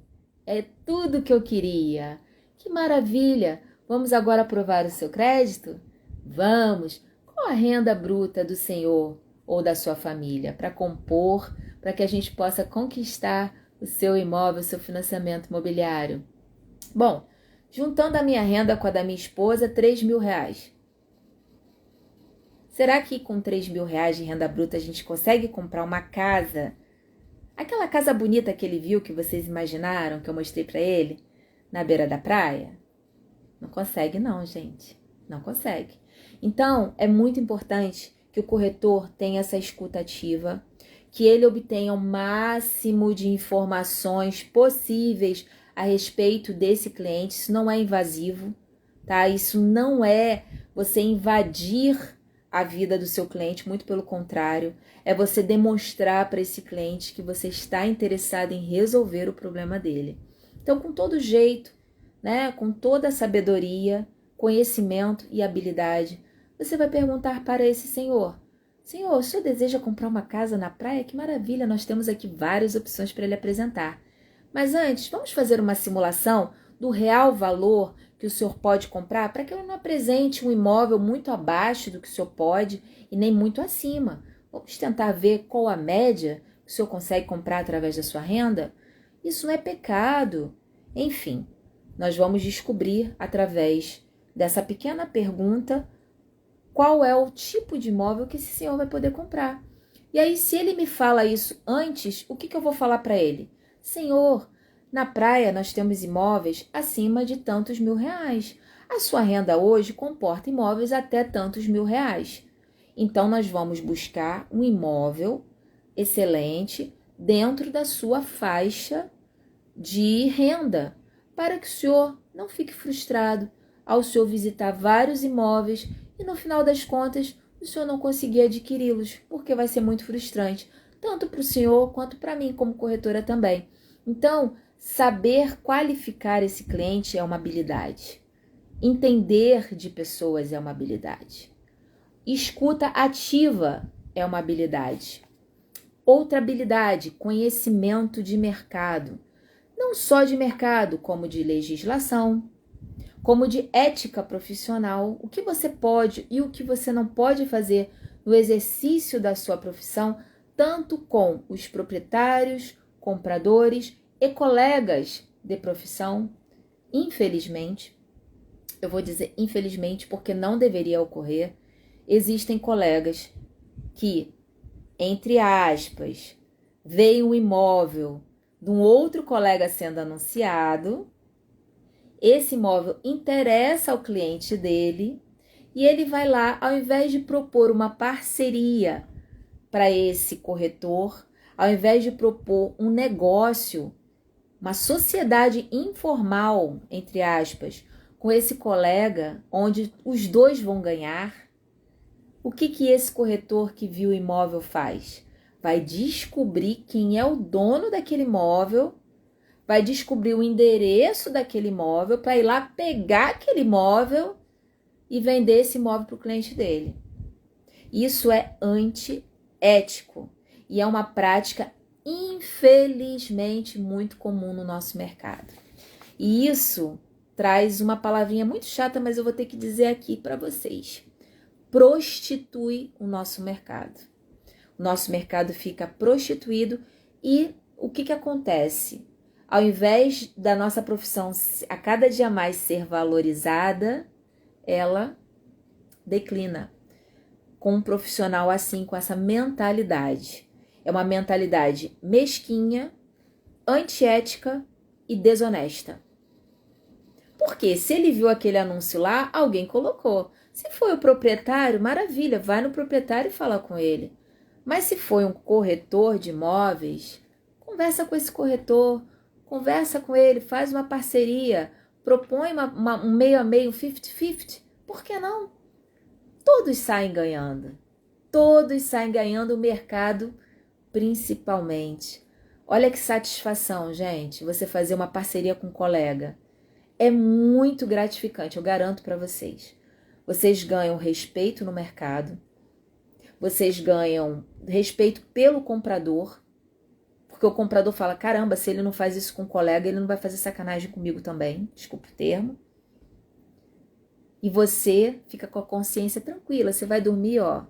Speaker 1: É tudo que eu queria. Que maravilha! Vamos agora aprovar o seu crédito? Vamos! Qual a renda bruta do senhor ou da sua família para compor, para que a gente possa conquistar o seu imóvel, o seu financiamento imobiliário? Bom, juntando a minha renda com a da minha esposa, R$ 3.000. Será que com R$ 3.000 de renda bruta a gente consegue comprar uma casa? Aquela casa bonita que ele viu, que vocês imaginaram, que eu mostrei para ele, na beira da praia? Não consegue não, gente. Não consegue. Então, é muito importante que o corretor tenha essa escuta ativa, que ele obtenha o máximo de informações possíveis a respeito desse cliente. Isso não é invasivo, tá? Isso não é você invadir a vida do seu cliente, muito pelo contrário, é você demonstrar para esse cliente que você está interessado em resolver o problema dele. Então, com todo jeito, né, com toda a sabedoria, conhecimento e habilidade, você vai perguntar para esse senhor: senhor, o senhor deseja comprar uma casa na praia? Que maravilha, nós temos aqui várias opções para ele apresentar. Mas antes, vamos fazer uma simulação do real valor que o senhor pode comprar, para que eu não apresente um imóvel muito abaixo do que o senhor pode e nem muito acima. Vamos tentar ver qual a média que o senhor consegue comprar através da sua renda? Isso não é pecado. Enfim, nós vamos descobrir através dessa pequena pergunta qual é o tipo de imóvel que esse senhor vai poder comprar. E aí, se ele me fala isso antes, o que eu vou falar para ele? Senhor, na praia nós temos imóveis acima de tantos R$ 1.000. A sua renda hoje comporta imóveis até tantos R$ 1.000. Então nós vamos buscar um imóvel excelente dentro da sua faixa de renda, para que o senhor não fique frustrado ao senhor visitar vários imóveis e no final das contas o senhor não conseguir adquiri-los, porque vai ser muito frustrante, tanto para o senhor quanto para mim como corretora também. Então, saber qualificar esse cliente é uma habilidade. Entender de pessoas é uma habilidade. Escuta ativa é uma habilidade. Outra habilidade, conhecimento de mercado. Não só de mercado, como de legislação, como de ética profissional. O que você pode e o que você não pode fazer no exercício da sua profissão, tanto com os proprietários, compradores e colegas de profissão. Infelizmente, eu vou dizer infelizmente porque não deveria ocorrer, existem colegas que, entre aspas, veem um imóvel de um outro colega sendo anunciado, esse imóvel interessa ao cliente dele e ele vai lá, ao invés de propor uma parceria para esse corretor, ao invés de propor um negócio, uma sociedade informal, entre aspas, com esse colega, onde os dois vão ganhar, o que esse corretor que viu o imóvel faz? Vai descobrir quem é o dono daquele imóvel, vai descobrir o endereço daquele imóvel para ir lá pegar aquele imóvel e vender esse imóvel para o cliente dele. Isso é antiético e é uma prática, infelizmente, muito comum no nosso mercado. E isso traz uma palavrinha muito chata, mas eu vou ter que dizer aqui para vocês. Prostitui o nosso mercado. O nosso mercado fica prostituído e o que acontece? Ao invés da nossa profissão a cada dia mais ser valorizada, ela declina. Com um profissional assim, com essa mentalidade. É uma mentalidade mesquinha, antiética e desonesta. Porque se ele viu aquele anúncio lá, alguém colocou. Se foi o proprietário, maravilha, vai no proprietário e fala com ele. Mas se foi um corretor de imóveis, conversa com esse corretor, conversa com ele, faz uma parceria, propõe um meio a meio, um 50-50. Por que não? Todos saem ganhando. Todos saem ganhando, o mercado principalmente. Olha que satisfação, gente, você fazer uma parceria com um colega. É muito gratificante, eu garanto para vocês. Vocês ganham respeito no mercado, vocês ganham respeito pelo comprador, porque o comprador fala, caramba, se ele não faz isso com um colega, ele não vai fazer sacanagem comigo também, desculpa o termo. E você fica com a consciência tranquila, você vai dormir, ó,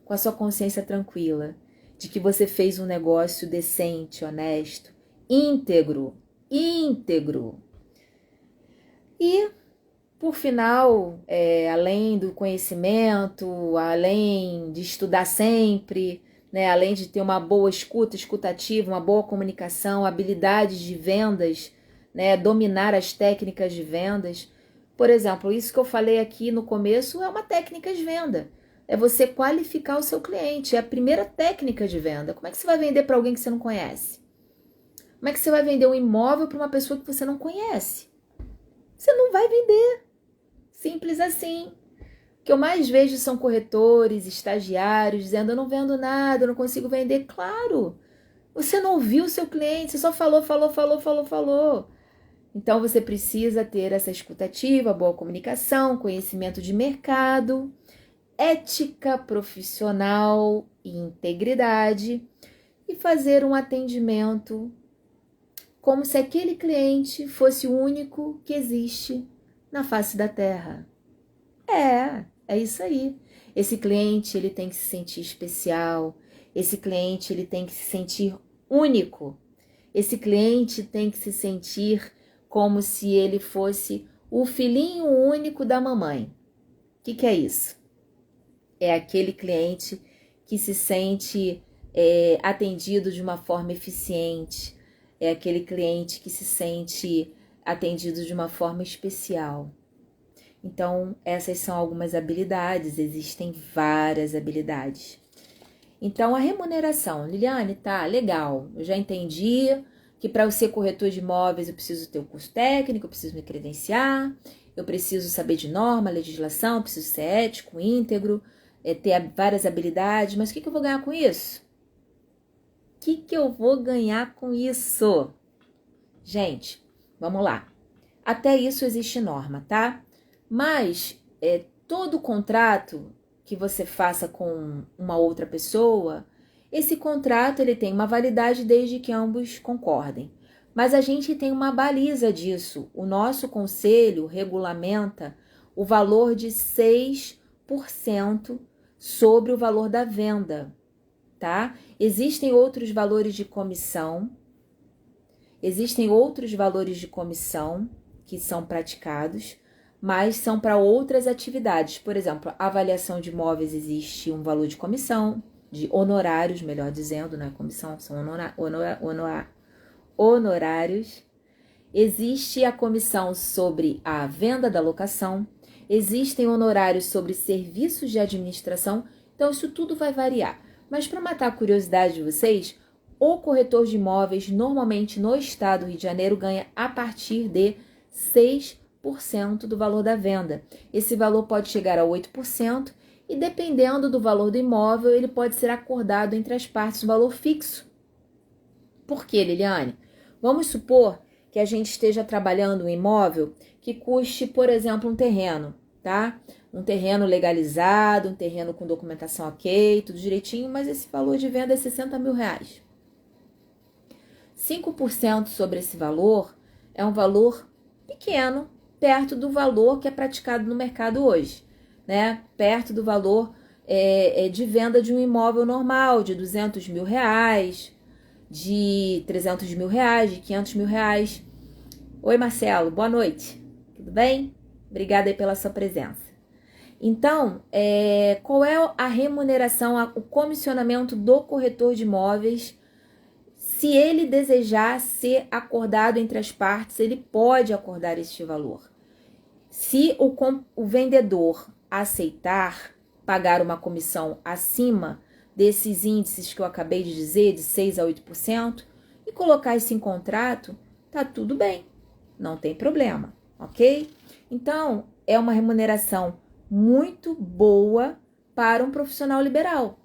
Speaker 1: com a sua consciência tranquila, de que você fez um negócio decente, honesto, íntegro. E, por final, além do conhecimento, além de estudar sempre, né, além de ter uma boa escutativa, uma boa comunicação, habilidades de vendas, né, dominar as técnicas de vendas. Por exemplo, isso que eu falei aqui no começo é uma técnica de venda. É você qualificar o seu cliente, é a primeira técnica de venda. Como é que você vai vender para alguém que você não conhece? Como é que você vai vender um imóvel para uma pessoa que você não conhece? Você não vai vender. Simples assim. O que eu mais vejo são corretores, estagiários, dizendo, eu não vendo nada, eu não consigo vender. Claro, você não ouviu o seu cliente, você só falou. Então, você precisa ter essa escutativa, boa comunicação, conhecimento de mercado, ética profissional e integridade e fazer um atendimento como se aquele cliente fosse o único que existe na face da Terra. É isso aí. Esse cliente, ele tem que se sentir especial, esse cliente, ele tem que se sentir único, esse cliente tem que se sentir como se ele fosse o filhinho único da mamãe. O que é isso? É aquele cliente que se sente atendido de uma forma eficiente, é aquele cliente que se sente atendido de uma forma especial. Então, essas são algumas habilidades, existem várias habilidades. Então, a remuneração, Liliane, tá, legal, eu já entendi que para eu ser corretor de imóveis eu preciso ter o curso técnico, eu preciso me credenciar, eu preciso saber de norma, legislação, eu preciso ser ético, íntegro, ter várias habilidades, mas o que eu vou ganhar com isso? O que eu vou ganhar com isso? Gente, vamos lá. Até isso existe norma, tá? Mas todo contrato que você faça com uma outra pessoa, esse contrato ele tem uma validade desde que ambos concordem. Mas a gente tem uma baliza disso. O nosso conselho regulamenta o valor de 6% sobre o valor da venda, tá? Existem outros valores de comissão, que são praticados, mas são para outras atividades. Por exemplo, a avaliação de imóveis existe um valor de comissão, de honorários, melhor dizendo, não é comissão, são honorários. Existe a comissão sobre a venda da locação, existem honorários sobre serviços de administração, então isso tudo vai variar. Mas para matar a curiosidade de vocês, o corretor de imóveis, normalmente no estado do Rio de Janeiro, ganha a partir de 6% do valor da venda. Esse valor pode chegar a 8% e, dependendo do valor do imóvel, ele pode ser acordado entre as partes, um valor fixo. Por quê, Liliane? Vamos supor que a gente esteja trabalhando um imóvel que custe, por exemplo, um terreno, tá? Um terreno legalizado, um terreno com documentação ok, tudo direitinho, mas esse valor de venda é R$60 mil. 5% sobre esse valor é um valor pequeno, perto do valor que é praticado no mercado hoje, né? Perto do valor de venda de um imóvel normal, de R$200 mil, de R$300 mil, de R$500 mil. Oi, Marcelo, boa noite, tudo bem? Obrigada aí pela sua presença. Então, qual é a remuneração, o comissionamento do corretor de imóveis? Se ele desejar ser acordado entre as partes, ele pode acordar este valor. Se o vendedor aceitar pagar uma comissão acima desses índices que eu acabei de dizer, de 6% a 8%, e colocar isso em contrato, tá tudo bem, não tem problema, ok? Então, é uma remuneração muito boa para um profissional liberal,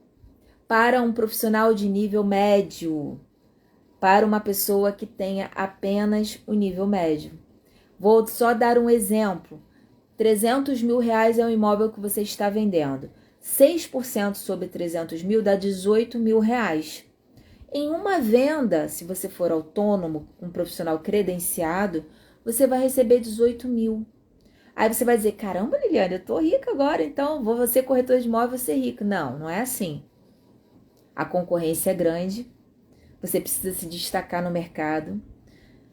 Speaker 1: para um profissional de nível médio, para uma pessoa que tenha apenas o nível médio. Vou só dar um exemplo. 300 mil reais é o imóvel que você está vendendo. 6% sobre 300 mil dá 18 mil reais. Em uma venda, se você for autônomo, um profissional credenciado, você vai receber 18 mil. Aí você vai dizer, caramba, Liliane, eu tô rica agora, então vou ser corretor de imóvel, vou ser rico. Não, não é assim. A concorrência é grande, você precisa se destacar no mercado,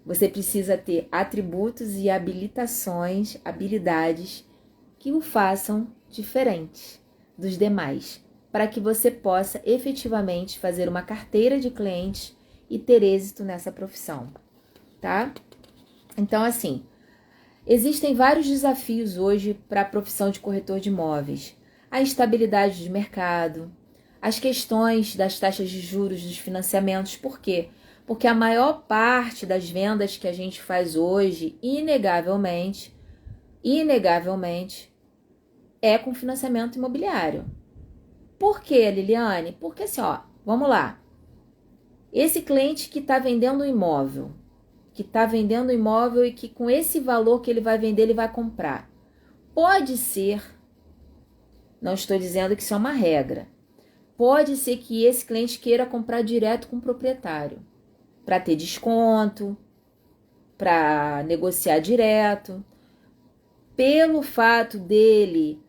Speaker 1: você precisa ter atributos e habilitações, habilidades que o façam diferente dos demais, para que você possa efetivamente fazer uma carteira de clientes e ter êxito nessa profissão, tá? Então, assim, existem vários desafios hoje para a profissão de corretor de imóveis. A instabilidade de mercado, as questões das taxas de juros dos financiamentos. Por quê? Porque a maior parte das vendas que a gente faz hoje, inegavelmente, é com financiamento imobiliário. Por quê, Liliane? Porque assim, ó, vamos lá. Esse cliente que está vendendo um imóvel, e que com esse valor que ele vai vender, ele vai comprar. Pode ser, não estou dizendo que isso é uma regra, pode ser que esse cliente queira comprar direto com o proprietário, para ter desconto, para negociar direto. Pelo fato dele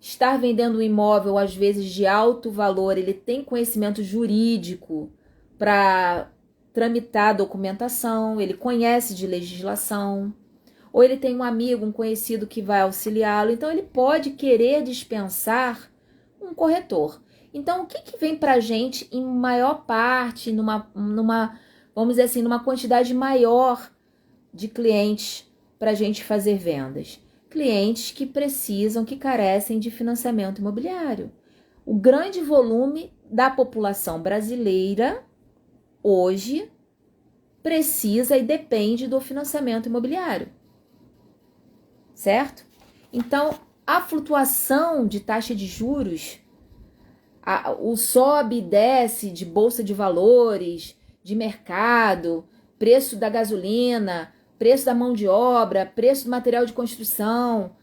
Speaker 1: estar vendendo um imóvel, às vezes de alto valor, ele tem conhecimento jurídico para tramitar a documentação, ele conhece de legislação, ou ele tem um amigo, um conhecido que vai auxiliá-lo, então ele pode querer dispensar um corretor. Então, o que vem para a gente em maior parte, vamos dizer assim, numa quantidade maior de clientes para a gente fazer vendas? Clientes que precisam, que carecem de financiamento imobiliário. O grande volume da população brasileira hoje precisa e depende do financiamento imobiliário, certo? Então, a flutuação de taxa de juros, o sobe e desce de bolsa de valores, de mercado, preço da gasolina, preço da mão de obra, preço do material de construção,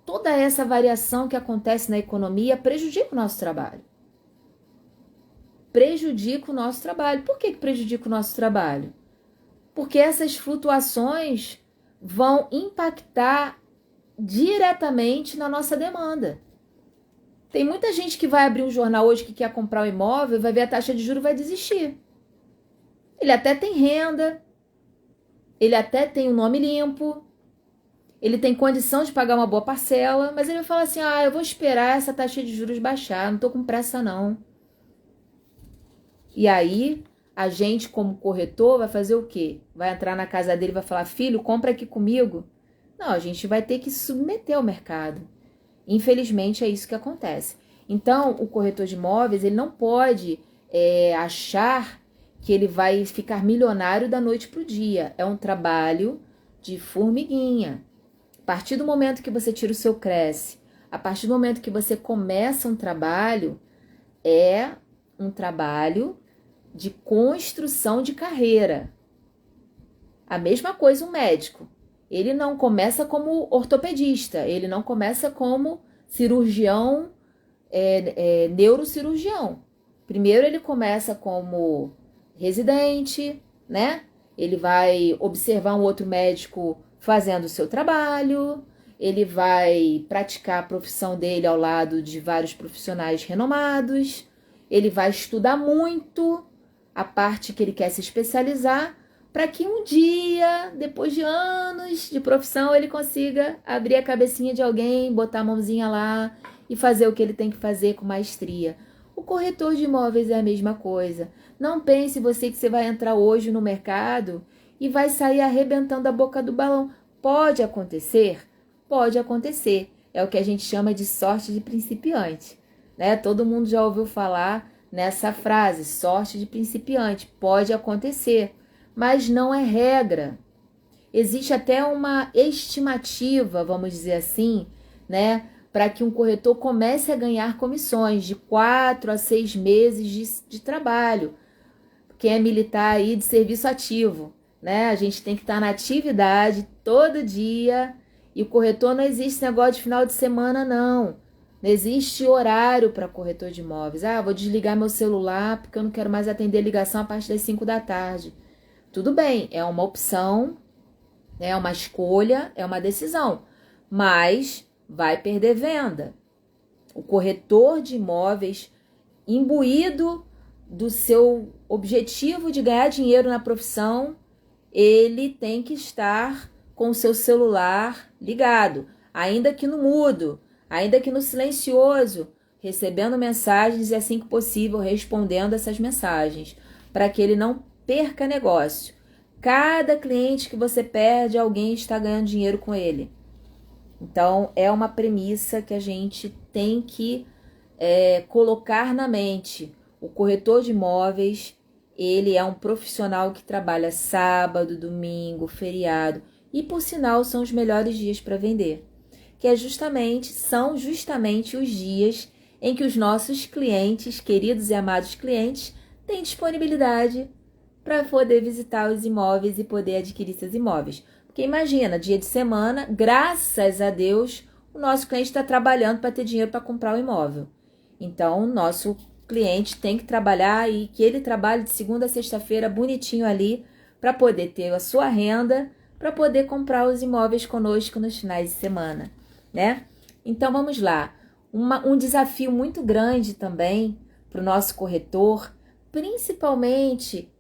Speaker 1: toda essa variação que acontece na economia prejudica o nosso trabalho. Por que prejudica o nosso trabalho? Porque essas flutuações vão impactar diretamente na nossa demanda. Tem muita gente que vai abrir um jornal hoje que quer comprar um imóvel, vai ver a taxa de juros e vai desistir. Ele até tem renda, ele até tem um nome limpo, ele tem condição de pagar uma boa parcela, mas ele vai falar assim, eu vou esperar essa taxa de juros baixar, não tô com pressa não. E aí, a gente como corretor vai fazer o quê? Vai entrar na casa dele e vai falar, filho, compra aqui comigo? Não, a gente vai ter que se submeter ao mercado. Infelizmente, é isso que acontece. Então, o corretor de imóveis, ele não pode achar que ele vai ficar milionário da noite para o dia. É um trabalho de formiguinha. A partir do momento que você tira o seu Cresce, a partir do momento que você começa um trabalho, é um trabalho de construção de carreira. A mesma coisa um médico. Ele não começa como ortopedista, ele não começa como cirurgião, neurocirurgião. Primeiro ele começa como residente, né? Ele vai observar um outro médico fazendo o seu trabalho, ele vai praticar a profissão dele ao lado de vários profissionais renomados, ele vai estudar muito a parte que ele quer se especializar, para que um dia, depois de anos de profissão, ele consiga abrir a cabecinha de alguém, botar a mãozinha lá e fazer o que ele tem que fazer com maestria. O corretor de imóveis é a mesma coisa. Não pense que você vai entrar hoje no mercado e vai sair arrebentando a boca do balão. Pode acontecer? Pode acontecer. É o que a gente chama de sorte de principiante, né? Todo mundo já ouviu falar nessa frase, sorte de principiante. Pode acontecer, mas não é regra. Existe até uma estimativa, vamos dizer assim, né, para que um corretor comece a ganhar comissões de 4 a 6 meses de trabalho. Quem é militar aí de serviço ativo, né? A gente tem que estar na atividade todo dia. E o corretor não existe negócio de final de semana, não. Não existe horário para corretor de imóveis. Ah, vou desligar meu celular porque eu não quero mais atender ligação a partir das 5 da tarde. Tudo bem, é uma opção, é uma escolha, é uma decisão, mas vai perder venda. O corretor de imóveis, imbuído do seu objetivo de ganhar dinheiro na profissão, ele tem que estar com o seu celular ligado, ainda que no mudo, ainda que no silencioso, recebendo mensagens e, assim que possível, respondendo essas mensagens, para que ele não perca negócio. Cada cliente que você perde, alguém está ganhando dinheiro com ele. Então, é uma premissa que a gente tem que colocar na mente. O corretor de imóveis, ele é um profissional que trabalha sábado, domingo, feriado, e por sinal são os melhores dias para vender, que são justamente os dias em que os nossos clientes, queridos e amados clientes, têm disponibilidade para poder visitar os imóveis e poder adquirir seus imóveis. Porque imagina, dia de semana, graças a Deus, o nosso cliente está trabalhando para ter dinheiro para comprar o imóvel. Então, o nosso cliente tem que trabalhar e que ele trabalhe de segunda a sexta-feira bonitinho ali para poder ter a sua renda, para poder comprar os imóveis conosco nos finais de semana, né? Então, vamos lá. Um desafio muito grande também para o nosso corretor, principalmente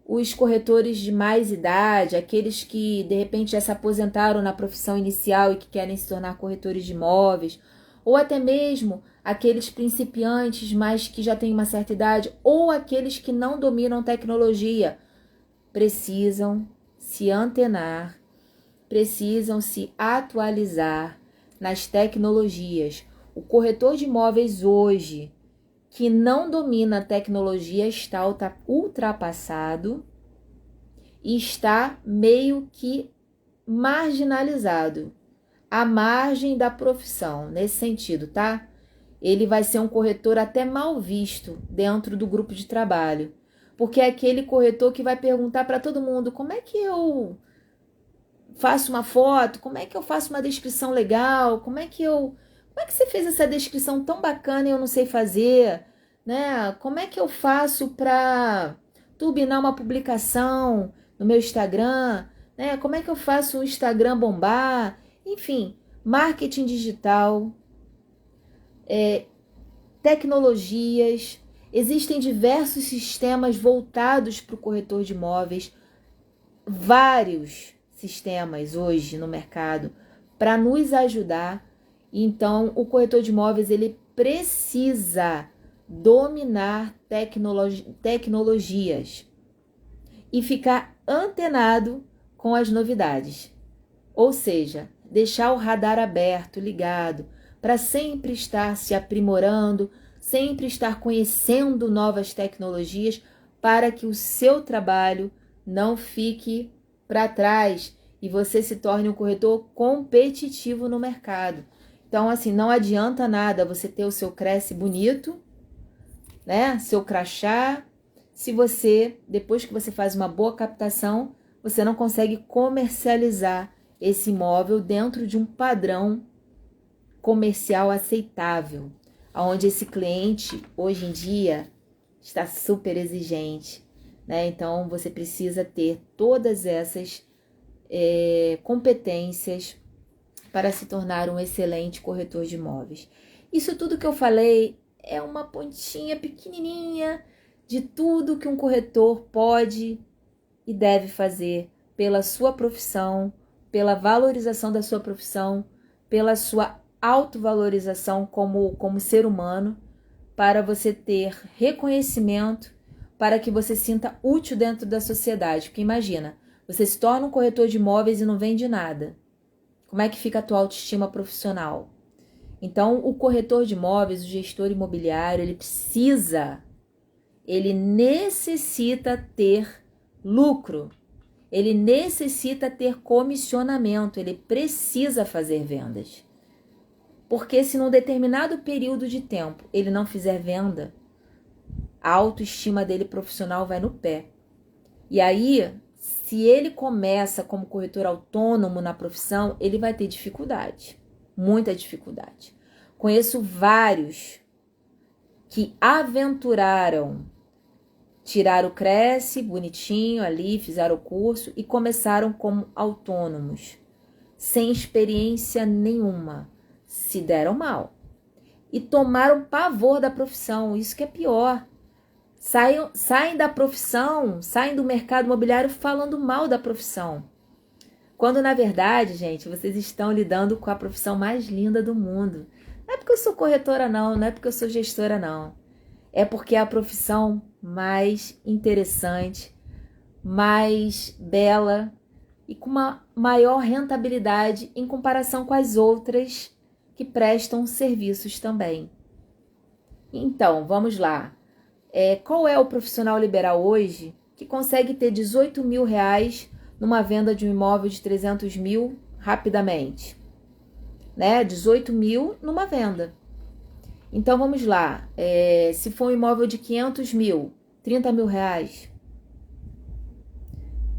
Speaker 1: os corretores de mais idade, aqueles que de repente já se aposentaram na profissão inicial e que querem se tornar corretores de imóveis, ou até mesmo aqueles principiantes, mas que já têm uma certa idade, ou aqueles que não dominam tecnologia, precisam se antenar, precisam se atualizar nas tecnologias. O corretor de imóveis hoje, que não domina a tecnologia, está ultrapassado e está meio que marginalizado, à margem da profissão, nesse sentido, tá? Ele vai ser um corretor até mal visto dentro do grupo de trabalho, porque é aquele corretor que vai perguntar para todo mundo: como é que eu faço uma foto? Como é que eu faço uma descrição legal? Como é que você fez essa descrição tão bacana e eu não sei fazer, né? Como é que eu faço para turbinar uma publicação no meu Instagram, né? Como é que eu faço o Instagram bombar? Enfim, marketing digital, tecnologias. Existem diversos sistemas voltados para o corretor de imóveis, vários sistemas hoje no mercado para nos ajudar. Então, o corretor de imóveis, ele precisa dominar tecnologias e ficar antenado com as novidades. Ou seja, deixar o radar aberto, ligado, para sempre estar se aprimorando, sempre estar conhecendo novas tecnologias, para que o seu trabalho não fique para trás e você se torne um corretor competitivo no mercado. Então, assim, não adianta nada você ter o seu Cresce bonito, né? Seu crachá, se você, depois que você faz uma boa captação, você não consegue comercializar esse imóvel dentro de um padrão comercial aceitável, onde esse cliente, hoje em dia, está super exigente, né? Então, você precisa ter todas essas competências para se tornar um excelente corretor de imóveis. Isso tudo que eu falei é uma pontinha pequenininha de tudo que um corretor pode e deve fazer pela sua profissão, pela valorização da sua profissão, pela sua autovalorização como ser humano, para você ter reconhecimento, para que você sinta útil dentro da sociedade. Porque imagina, você se torna um corretor de imóveis e não vende nada. Como é que fica a tua autoestima profissional? Então, o corretor de imóveis, o gestor imobiliário, ele precisa ele necessita ter lucro, ele necessita ter comissionamento, ele precisa fazer vendas. Porque se num determinado período de tempo ele não fizer venda, a autoestima dele profissional vai no pé. E aí, se ele começa como corretor autônomo na profissão, ele vai ter dificuldade, muita dificuldade. Conheço vários que aventuraram, tiraram o Cresce bonitinho ali, fizeram o curso e começaram como autônomos, sem experiência nenhuma, se deram mal e tomaram pavor da profissão, isso que é pior. Saem da profissão, saem do mercado imobiliário falando mal da profissão. Quando, na verdade, gente, vocês estão lidando com a profissão mais linda do mundo. Não é porque eu sou corretora, não é porque eu sou gestora, não. É porque é a profissão mais interessante, mais bela e com uma maior rentabilidade em comparação com as outras que prestam serviços também. Então, vamos lá. Qual é o profissional liberal hoje que consegue ter 18 mil reais numa venda de um imóvel de 300 mil rapidamente? 18 mil numa venda. Então, vamos lá. Se for um imóvel de 500 mil, 30 mil reais.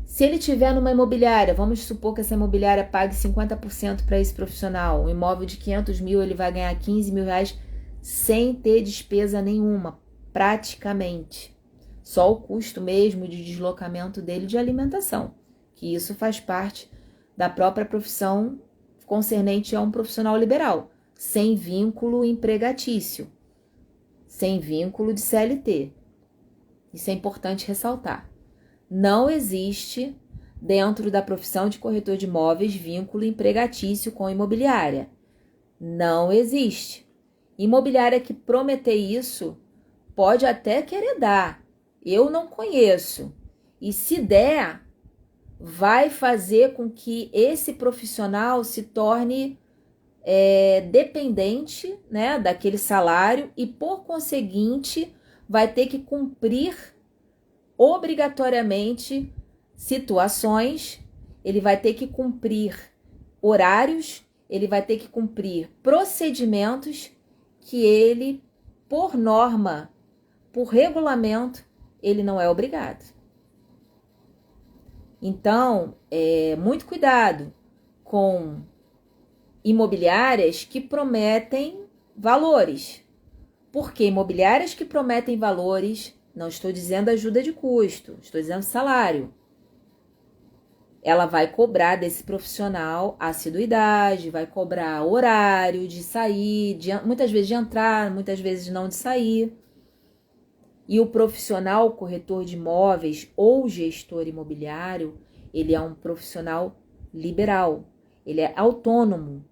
Speaker 1: Se ele tiver numa imobiliária, vamos supor que essa imobiliária pague 50% para esse profissional. Um imóvel de 500 mil, ele vai ganhar 15 mil reais sem ter despesa nenhuma, praticamente. Só o custo mesmo de deslocamento dele de alimentação, que isso faz parte da própria profissão concernente a um profissional liberal, sem vínculo empregatício, sem vínculo de CLT. Isso é importante ressaltar. Não existe, dentro da profissão de corretor de imóveis, vínculo empregatício com imobiliária. Não existe. Imobiliária que prometer isso, pode até querer dar. Eu não conheço. E se der, vai fazer com que esse profissional se torne dependente, daquele salário e, por conseguinte, vai ter que cumprir obrigatoriamente situações, ele vai ter que cumprir horários, ele vai ter que cumprir procedimentos que ele, por norma, por regulamento, ele não é obrigado. Então, muito cuidado com imobiliárias que prometem valores. Porque imobiliárias que prometem valores, não estou dizendo ajuda de custo, estou dizendo salário. Ela vai cobrar desse profissional assiduidade, vai cobrar horário de sair, muitas vezes de entrar, muitas vezes não de sair. E o profissional corretor de imóveis ou gestor imobiliário, ele é um profissional liberal, ele é autônomo.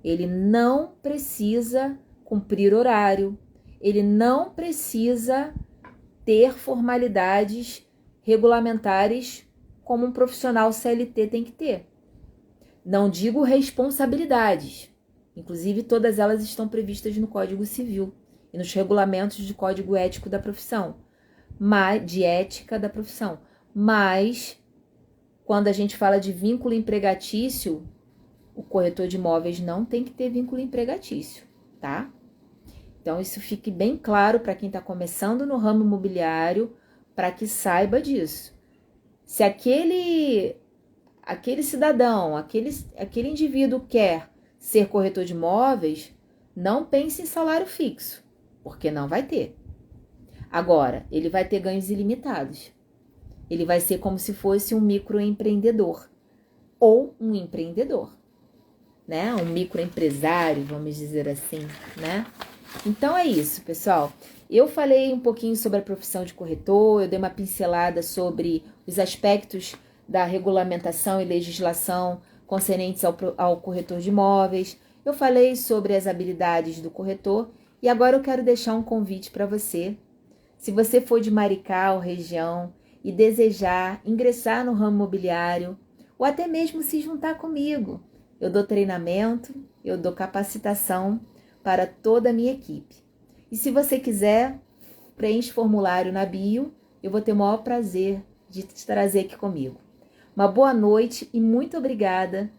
Speaker 1: Ele não precisa cumprir horário, ele não precisa ter formalidades regulamentares como um profissional CLT tem que ter. Não digo responsabilidades, inclusive todas elas estão previstas no Código Civil e nos regulamentos de Código Ético da profissão, de ética da profissão. Mas, quando a gente fala de vínculo empregatício, o corretor de imóveis não tem que ter vínculo empregatício, tá? Então, isso fique bem claro para quem está começando no ramo imobiliário, para que saiba disso. Se aquele cidadão, aquele indivíduo quer ser corretor de imóveis, não pense em salário fixo, porque não vai ter. Agora, ele vai ter ganhos ilimitados. Ele vai ser como se fosse um microempreendedor ou um empreendedor, um microempresário, vamos dizer assim, Então é isso, pessoal. Eu falei um pouquinho sobre a profissão de corretor, eu dei uma pincelada sobre os aspectos da regulamentação e legislação concernentes ao corretor de imóveis. Eu falei sobre as habilidades do corretor e agora eu quero deixar um convite para você. Se você for de Maricá ou região e desejar ingressar no ramo imobiliário ou até mesmo se juntar comigo, eu dou treinamento, eu dou capacitação para toda a minha equipe. E se você quiser preenche formulário na bio, eu vou ter o maior prazer de te trazer aqui comigo. Uma boa noite e muito obrigada